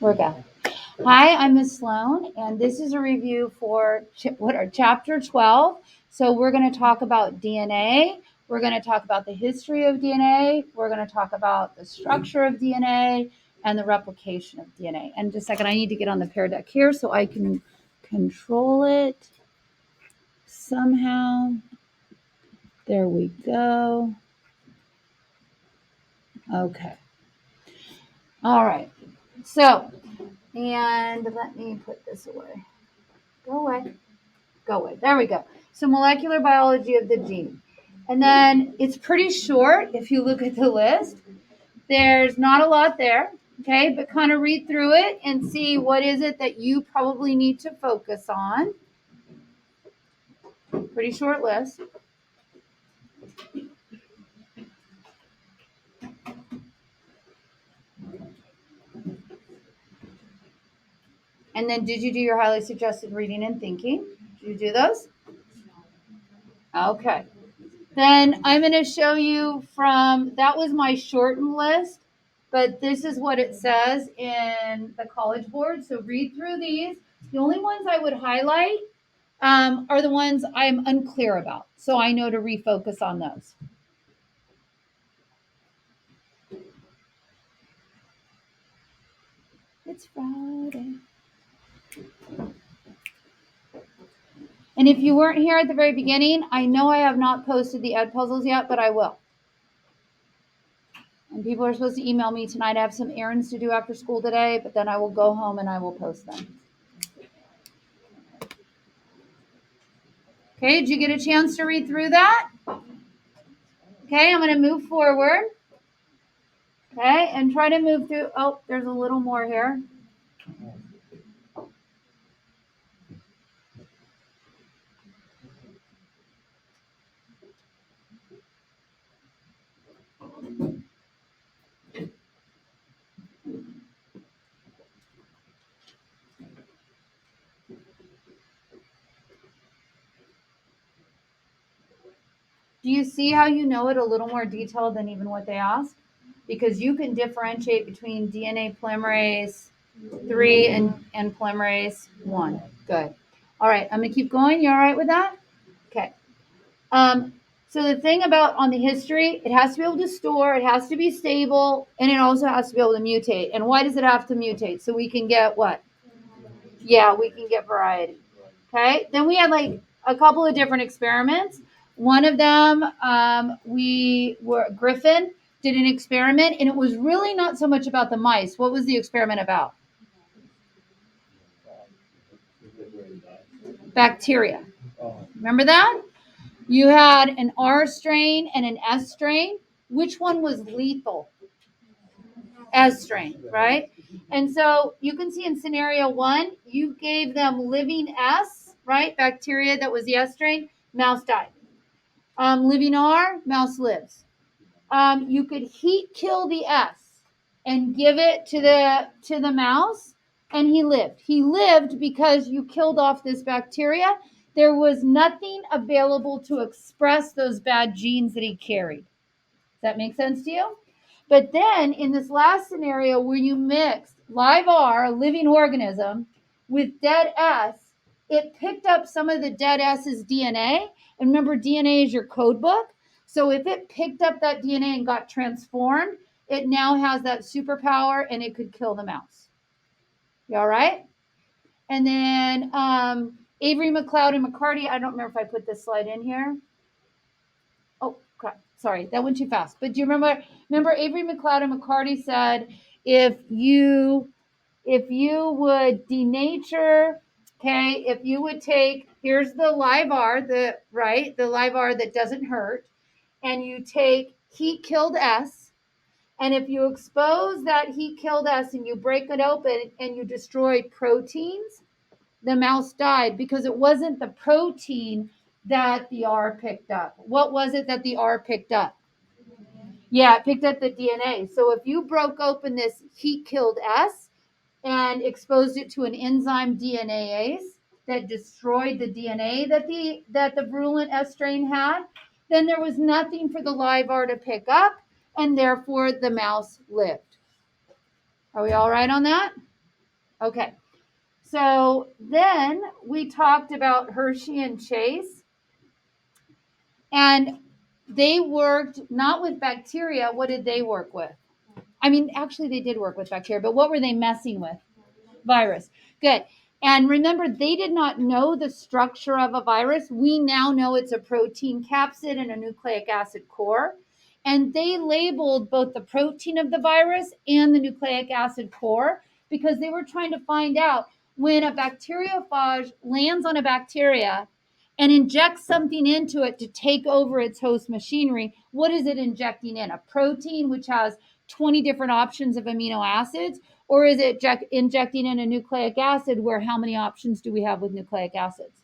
We're good. Hi, I'm Ms. Sloan, and this is a review for chapter 12. So we're going to talk about DNA. We're going to talk about the history of DNA. We're going to talk about the structure of DNA and the replication of DNA. And just a second, I need to get on the Pear Deck here so I can control it somehow. There we go. Okay. All right. So, and let me put this away. Go away. Go away. There we go. So molecular biology of the gene. And then it's pretty short if you look at the list. There's not a lot there, okay? But kind of read through it and see what is it that you probably need to focus on. Pretty short list. And then did you do your highly suggested reading and thinking? Did you do those? Okay. Then I'm going to show you from, that was my shortened list, but this is what it says in the College Board. So read through these. The only ones I would highlight are the ones I'm unclear about. So I know to refocus on those. It's Friday. And if you weren't here at the very beginning, I know I have not posted the ed puzzles yet, but I will. And people are supposed to email me tonight. I have some errands to do after school today, but then I will go home and I will post them. Okay, did you get a chance to read through that? Okay, I'm going to move forward. Okay, and try to move through. Oh, there's a little more here. Do you see how you know it a little more detailed than even what they asked? Because you can differentiate between DNA polymerase 3 and polymerase 1. Good. All right, I'm going to keep going. You all right with that? Okay. So the thing about on the history, it has to be able to store, it has to be stable, and it also has to be able to mutate. And why does it have to mutate? So we can get what? Yeah, we can get variety. Okay. Then we had like a couple of different experiments. One of them, Griffin did an experiment, and it was really not so much about the mice. What was the experiment about? Bacteria. Remember that? You had an R strain and an S strain. Which one was lethal? S strain, right? And so you can see in scenario 1, you gave them living S, right? Bacteria that was the S strain, mouse died. Living R, mouse lives. You could heat kill the S and give it to the mouse, and he lived. He lived because you killed off this bacteria. There was nothing available to express those bad genes that he carried. Does that make sense to you? But then in this last scenario where you mixed live R, a living organism, with dead S, it picked up some of the dead S's DNA. And remember, DNA is your code book. So if it picked up that DNA and got transformed, it now has that superpower and it could kill the mouse. You all right? And then Avery, McLeod, and McCarty, I don't remember if I put this slide in here. Oh, crap. Sorry, that went too fast. But do you remember Avery, McLeod, and McCarty said if you would denature, okay, if you would take, here's the live R, the live R that doesn't hurt, and you take heat killed S, and if you expose that heat killed S and you break it open and you destroy proteins, the mouse died because it wasn't the protein that the R picked up. What was it that the R picked up? Yeah, it picked up the DNA. So if you broke open this heat killed S and exposed it to an enzyme DNase that destroyed the DNA that the virulent S strain had, then there was nothing for the live R to pick up, and therefore the mouse lived. Are we all right on that? Okay. So then we talked about Hershey and Chase, and they worked not with bacteria. What did they work with? I mean, actually, they did work with bacteria, but what were they messing with? Virus. Good. And remember, they did not know the structure of a virus. We now know it's a protein capsid and a nucleic acid core. And they labeled both the protein of the virus and the nucleic acid core because they were trying to find out when a bacteriophage lands on a bacteria and injects something into it to take over its host machinery, what is it injecting in? A protein, which has 20 different options of amino acids, or is it injecting in a nucleic acid where how many options do we have with nucleic acids?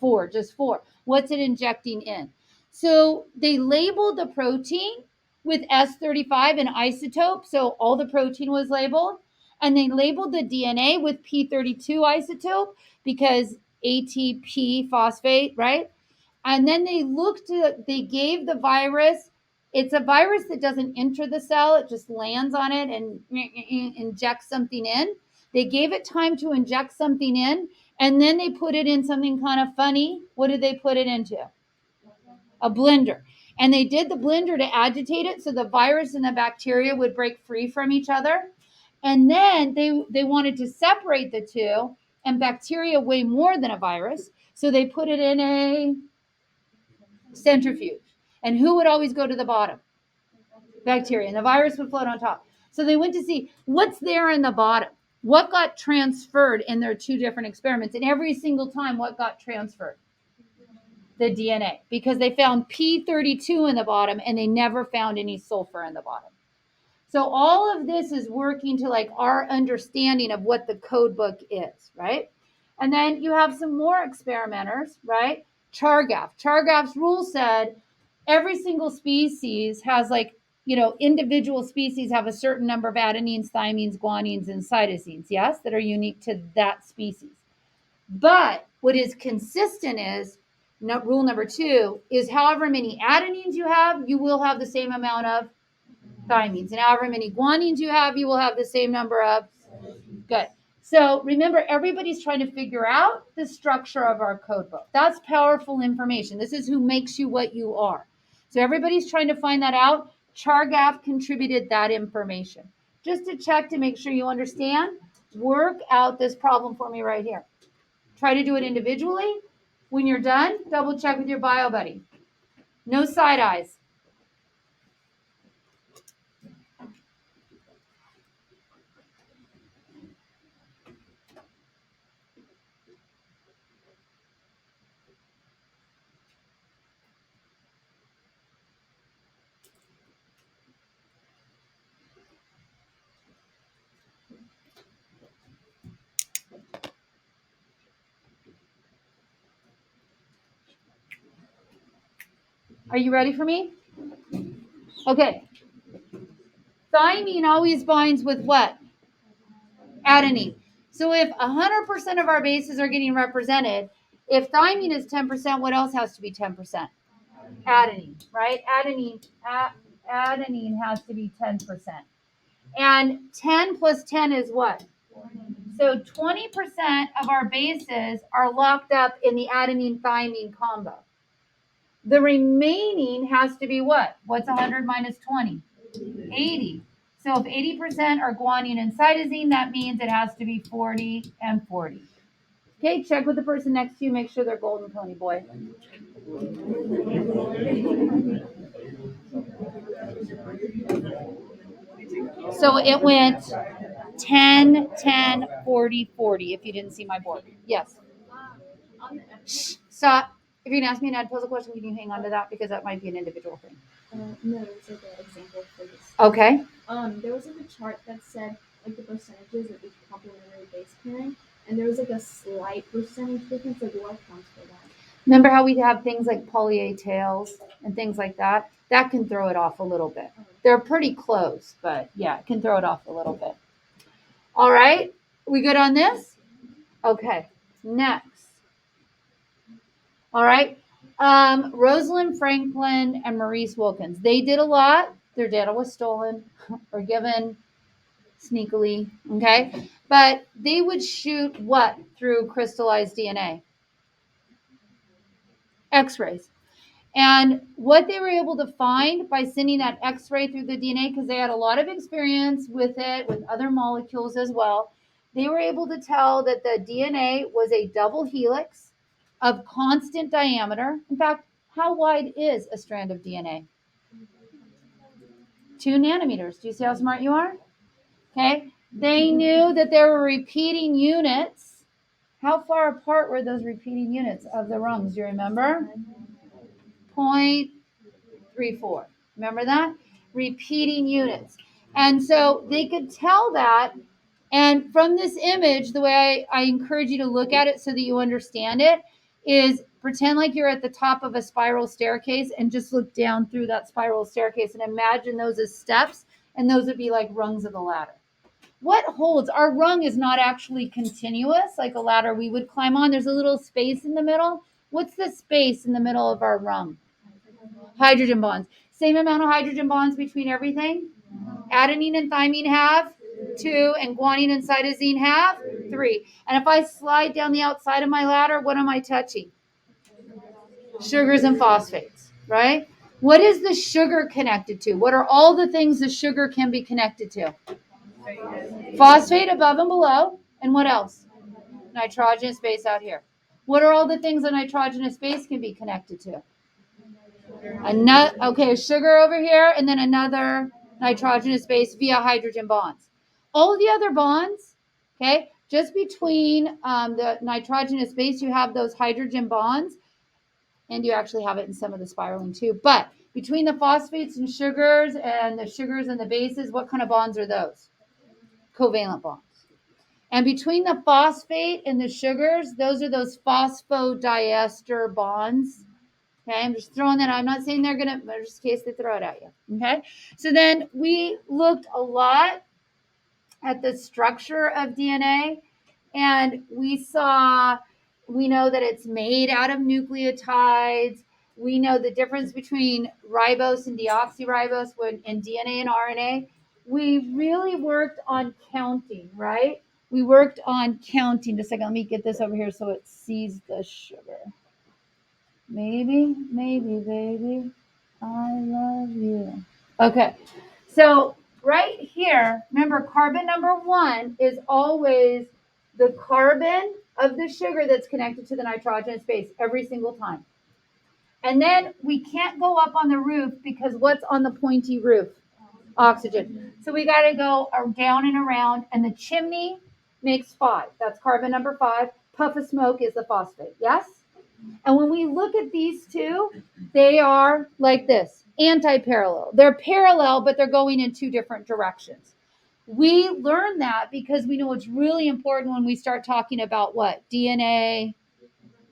4, just 4. What's it injecting in? So they labeled the protein with S35, an isotope. So all the protein was labeled. And they labeled the DNA with P32 isotope because ATP phosphate, right? And then they gave the virus, it's a virus that doesn't enter the cell, it just lands on it and injects something in. They gave it time to inject something in, and then they put it in something kind of funny. What did they put it into? A blender. And they did the blender to agitate it so the virus and the bacteria would break free from each other. And then they wanted to separate the two, and bacteria weigh more than a virus. So they put it in a centrifuge. And who would always go to the bottom? Bacteria. And the virus would float on top. So they went to see what's there in the bottom. What got transferred in their 2 different experiments? And every single time, what got transferred? The DNA. Because they found P32 in the bottom and they never found any sulfur in the bottom. So all of this is working to like our understanding of what the code book is, right? And then you have some more experimenters, right? Chargaff. Chargaff's rule said every single species has like, individual species have a certain number of adenines, thymines, guanines, and cytosines, yes, that are unique to that species. But what is consistent is, rule number 2 is however many adenines you have, you will have the same amount of thymines. And however many guanines you have, you will have the same number of. Good. So remember, everybody's trying to figure out the structure of our code book. That's powerful information. This is who makes you what you are. So everybody's trying to find that out. Chargaff contributed that information. Just to check to make sure you understand, work out this problem for me right here. Try to do it individually. When you're done, double check with your bio buddy. No side eyes. Are you ready for me? Okay. Thymine always binds with what? Adenine. So if 100% of our bases are getting represented, if thymine is 10%, what else has to be 10%? Adenine, right? Adenine has to be 10%. And 10 plus 10 is what? So 20% of our bases are locked up in the adenine-thymine combo. The remaining has to be what? What's 100 minus 20? 80. So if 80% are guanine and cytosine, that means it has to be 40 and 40. Okay, check with the person next to you. Make sure they're golden pony boy. So it went 10, 10, 40, 40, if you didn't see my board. Yes. Shh, stop. If you're going to ask me an ad puzzle question, can you hang on to that? Because that might be an individual thing. No, it's like an example for this. Okay. There was like a chart that said like the percentages of each complementary base pairing, and there was like a slight percentage difference. Like what counts for that? Remember how we have things like poly A tails and things like that? That can throw it off a little bit. They're pretty close, but yeah, it can throw it off a little bit. All right. We good on this? Okay. Next. All right. Rosalind Franklin and Maurice Wilkins. They did a lot. Their data was stolen or given sneakily. Okay. But they would shoot what through crystallized DNA? X-rays. And what they were able to find by sending that X-ray through the DNA, because they had a lot of experience with it, with other molecules as well, they were able to tell that the DNA was a double helix of constant diameter. In fact, how wide is a strand of DNA? 2 nanometers. Do you see how smart you are? Okay. They knew that there were repeating units. How far apart were those repeating units of the rungs? Do you remember? 0.34. Remember that? Repeating units. And so they could tell that. And from this image, the way I encourage you to look at it so that you understand it is pretend like you're at the top of a spiral staircase and just look down through that spiral staircase and imagine those as steps, and those would be like rungs of the ladder. What holds? Our rung is not actually continuous like a ladder we would climb on. There's a little space in the middle. What's the space in the middle of our rung? Hydrogen bonds. Same amount of hydrogen bonds between everything. Adenine and thymine have 2, and guanine and cytosine have 3. And if I slide down the outside of my ladder, what am I touching? Sugars and phosphates, right? What is the sugar connected to? What are all the things the sugar can be connected to? Phosphate above and below. And what else? Nitrogenous base out here. What are all the things a nitrogenous base can be connected to? A sugar over here, and then another nitrogenous base via hydrogen bonds. All of the other bonds, okay, just between the nitrogenous base, you have those hydrogen bonds, and you actually have it in some of the spiraling too. But between the phosphates and the sugars and the bases, what kind of bonds are those? Covalent bonds. And between the phosphate and the sugars, those are those phosphodiester bonds. Okay, I'm just throwing that out. I'm not saying they're going to, just in case they throw it at you. Okay, so then we looked a lot at the structure of DNA, and we know that it's made out of nucleotides. We know the difference between ribose and deoxyribose in DNA and RNA. We really worked on counting, right? We worked on counting. Just a second, let me get this over here so it sees the sugar. Maybe, baby, I love you. Okay, so right here, remember carbon number 1 is always the carbon of the sugar that's connected to the nitrogenous base every single time. And then we can't go up on the roof because what's on the pointy roof? Oxygen. So we got to go down and around, and the chimney makes 5. That's carbon number 5. Puff of smoke is the phosphate. Yes? And when we look at these two, they are like this, anti-parallel. They're parallel, but they're going in 2 different directions. We learn that because we know it's really important when we start talking about what? DNA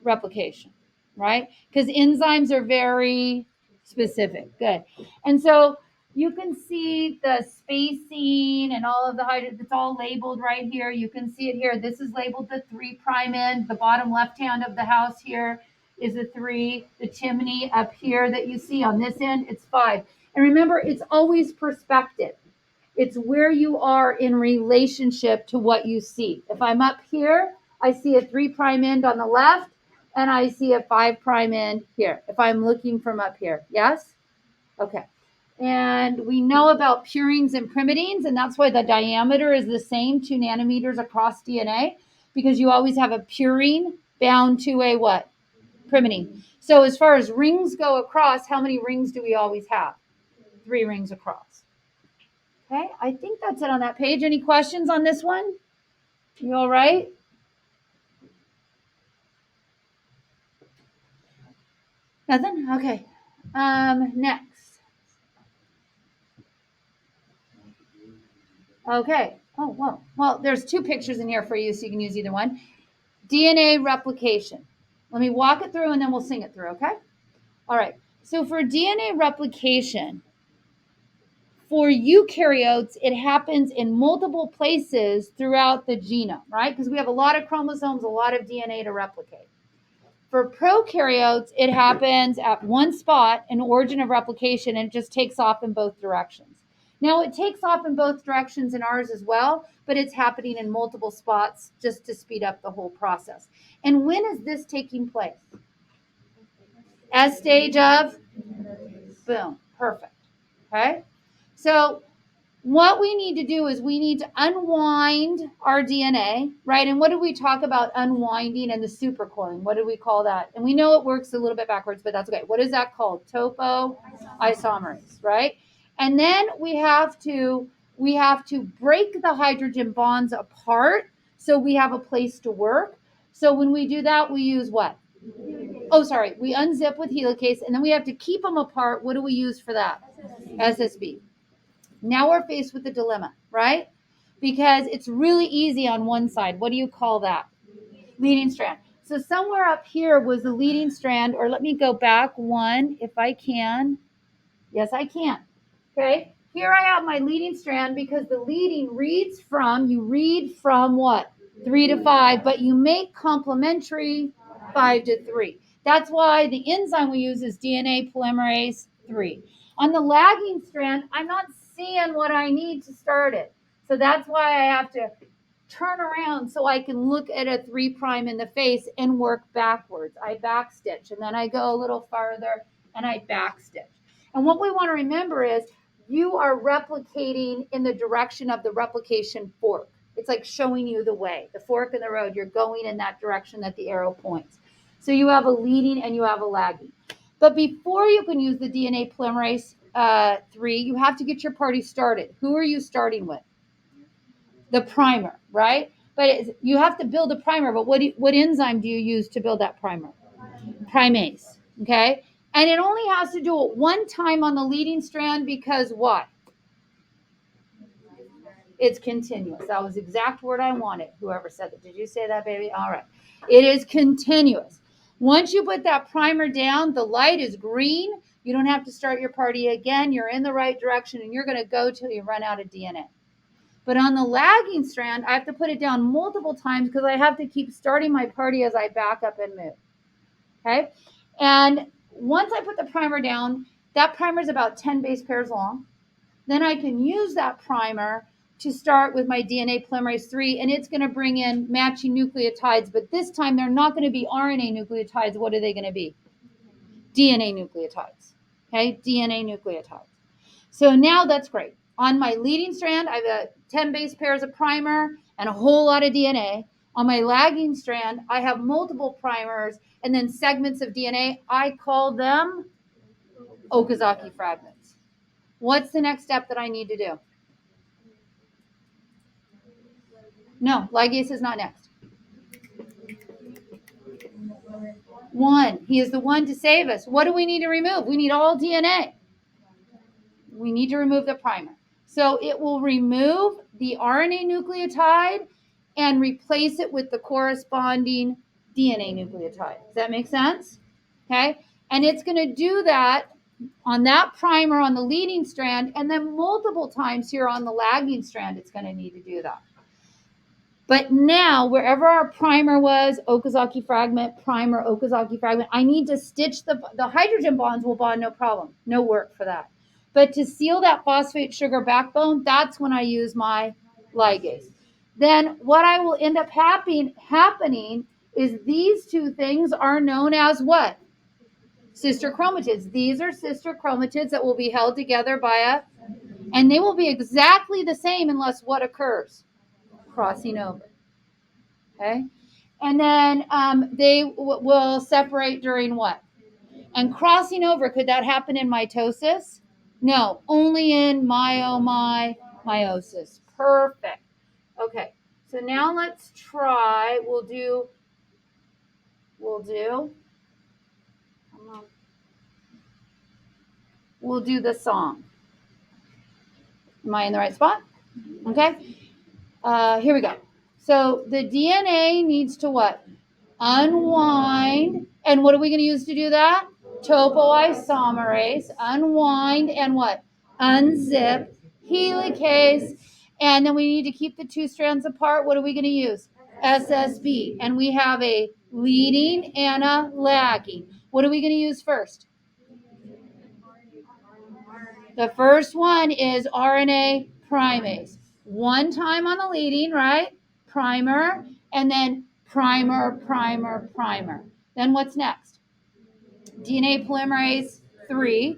replication, right? Because enzymes are very specific. Good. And so you can see the spacing and all of the hydrogen. It's all labeled right here. You can see it here. This is labeled the 3' end. The bottom left hand of the house here is a 3. The chimney up here that you see on this end, it's 5. And remember, it's always perspective. It's where you are in relationship to what you see. If I'm up here, I see a 3' end on the left, and I see a 5' end here, if I'm looking from up here. Yes? Okay. And we know about purines and pyrimidines, and that's why the diameter is the same, 2 nanometers across DNA, because you always have a purine bound to a what? Pyrimidine. So as far as rings go across, how many rings do we always have? 3 rings across. Okay, I think that's it on that page. Any questions on this one? You all right? Nothing? Okay. Next. Okay. Oh, well, there's 2 pictures in here for you, so you can use either one. DNA replication. Let me walk it through and then we'll sing it through, okay? All right. So for DNA replication, for eukaryotes, it happens in multiple places throughout the genome, right? Because we have a lot of chromosomes, a lot of DNA to replicate. For prokaryotes, it happens at one spot, an origin of replication, and it just takes off in both directions. Now it takes off in both directions in ours as well, but it's happening in multiple spots just to speed up the whole process. And when is this taking place? S stage of? Boom. Perfect. Okay. So what we need to do is we need to unwind our DNA, right? And what did we talk about unwinding and the supercoiling? What did we call that? And we know it works a little bit backwards, but that's okay. What is that called? Topoisomerase, right? And then we have to break the hydrogen bonds apart so we have a place to work. So when we do that, we use what? Oh, sorry. We unzip with helicase, and then we have to keep them apart. What do we use for that? SSB. Now we're faced with a dilemma, right? Because it's really easy on one side. What do you call that? Leading strand. So somewhere up here was the leading strand, or let me go back one if I can. Yes, I can. Okay. Here I have my leading strand because the leading reads from, you read from what? 3 to 5, but you make complementary 5 to 3. That's why the enzyme we use is DNA polymerase 3. On the lagging strand, I'm not seeing what I need to start it. So that's why I have to turn around so I can look at a 3' in the face and work backwards. I backstitch, and then I go a little farther and I backstitch. And what we want to remember is you are replicating in the direction of the replication fork. It's like showing you the way, the fork in the road. You're going in that direction that the arrow points. So you have a leading and you have a lagging. But before you can use the DNA polymerase 3, you have to get your party started. Who are you starting with? The primer, right? But you have to build a primer. But what enzyme do you use to build that primer? Primase, okay? And it only has to do it one time on the leading strand because what? It's continuous. That was the exact word I wanted. Whoever said that. Did you say that, baby? All right. It is continuous. Once you put that primer down, the light is green. You don't have to start your party again. You're in the right direction, and you're going to go till you run out of DNA. But on the lagging strand, I have to put it down multiple times because I have to keep starting my party as I back up and move. Okay? And once I put the primer down, that primer is about 10 base pairs long. Then I can use that primer to start with my DNA polymerase 3, and it's going to bring in matching nucleotides. But this time, they're not going to be RNA nucleotides. What are they going to be? DNA nucleotides. Okay? DNA nucleotides. So now that's great. On my leading strand, I have 10 base pairs of primer and a whole lot of DNA. On my lagging strand, I have multiple primers and then segments of DNA. I call them Okazaki fragments. What's the next step that I need to do? No, ligase is not next. One. He is the one to save us. What do we need to remove? We need all DNA. We need to remove the primer. So it will remove the RNA nucleotide and replace it with the corresponding DNA nucleotide. Does that make sense? Okay. And it's going to do that on that primer on the leading strand, and then multiple times here on the lagging strand, it's going to need to do that. But now, wherever our primer was, Okazaki fragment, primer, Okazaki fragment, I need to stitch the hydrogen bonds will bond no problem. No work for that. But to seal that phosphate sugar backbone, that's when I use my ligase. Then what I will end up happening is these two things are known as what? Sister chromatids. These are sister chromatids that will be held together by and they will be exactly the same unless what occurs? Crossing over. Okay. And then they will separate during what? And crossing over, could that happen in mitosis? No, only in meiosis. Perfect. Okay. So now let's try. We'll do the song. Am I in the right spot? Okay. Here we go. So the DNA needs to what? Unwind. And what are we going to use to do that? Topoisomerase. Unwind and what? Unzip. Helicase. And then we need to keep the two strands apart. What are we going to use? SSB. And we have a leading and a lagging. What are we going to use first? The first one is RNA primase. One time on the leading, right? Primer, and then primer, primer, primer. Then what's next? DNA polymerase 3.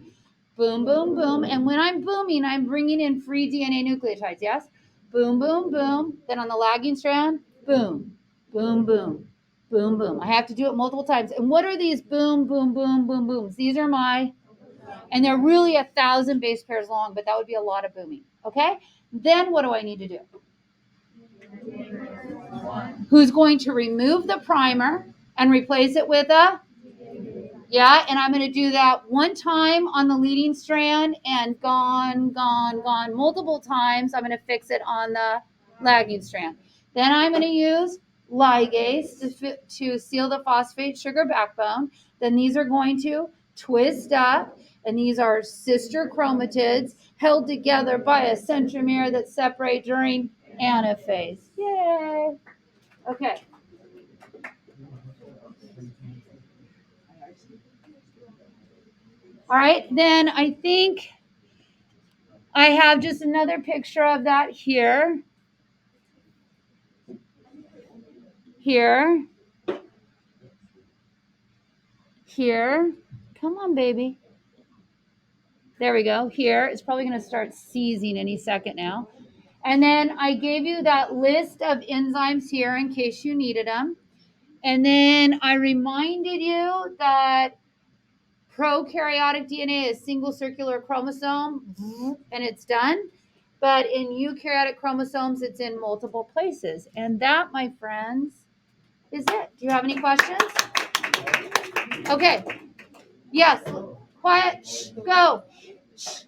Boom, boom, boom. And when I'm booming, I'm bringing in free DNA nucleotides, yes? Boom, boom, boom. Then on the lagging strand, boom, boom, boom, boom, boom. I have to do it multiple times. And what are these boom, boom, boom, boom, booms? These are my, and they're really 1,000 base pairs long, but that would be a lot of booming, okay? Then what do I need to do? Who's going to remove the primer and replace it with a, yeah, and I'm going to do that one time on the leading strand and gone, gone, gone. Multiple times, I'm going to fix it on the lagging strand. Then I'm going to use ligase to seal the phosphate sugar backbone. Then these are going to twist up, and these are sister chromatids held together by a centromere that separate during anaphase. Yay! Okay. All right, then I think I have just another picture of that here. Here. Here. Come on, baby. There we go. Here. It's probably going to start seizing any second now. And then I gave you that list of enzymes here in case you needed them. And then I reminded you that prokaryotic DNA is single circular chromosome, and it's done. But in eukaryotic chromosomes, it's in multiple places. And that, my friends, is it. Do you have any questions? Okay. Yes. Quiet. Shh. Go. Shh.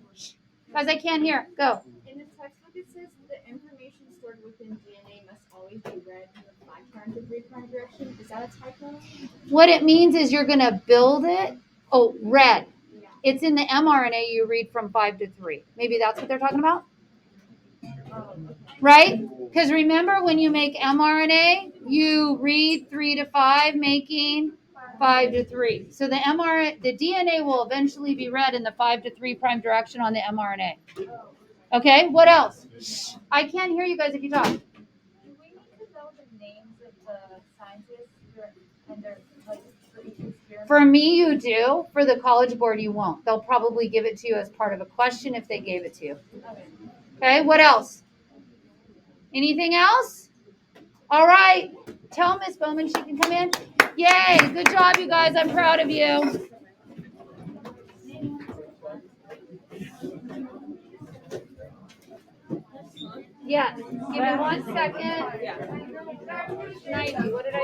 Guys, I can't hear. Go. In the textbook, it says the information stored within DNA must always be read in the 5' to 3' direction. Is that a typo? What it means is you're going to build it. Oh, read. Yeah. It's in the mRNA you read from 5 to 3. Maybe that's what they're talking about? Okay. Right? Because remember, when you make mRNA, you read 3 to 5, making 5 to 3. So the DNA will eventually be read in the 5 to 3' direction on the mRNA. Okay, what else? Shh. I can't hear you guys if you talk. Do we need to know the names of the scientists and their, like, for each experiment? For me, you do. For the College Board, you won't. They'll probably give it to you as part of a question if they gave it to you. Okay, what else? Anything else? All right. Tell Miss Bowman she can come in. Yay. Good job, you guys. I'm proud of you. Yeah. Give me 1 second. 90. What did I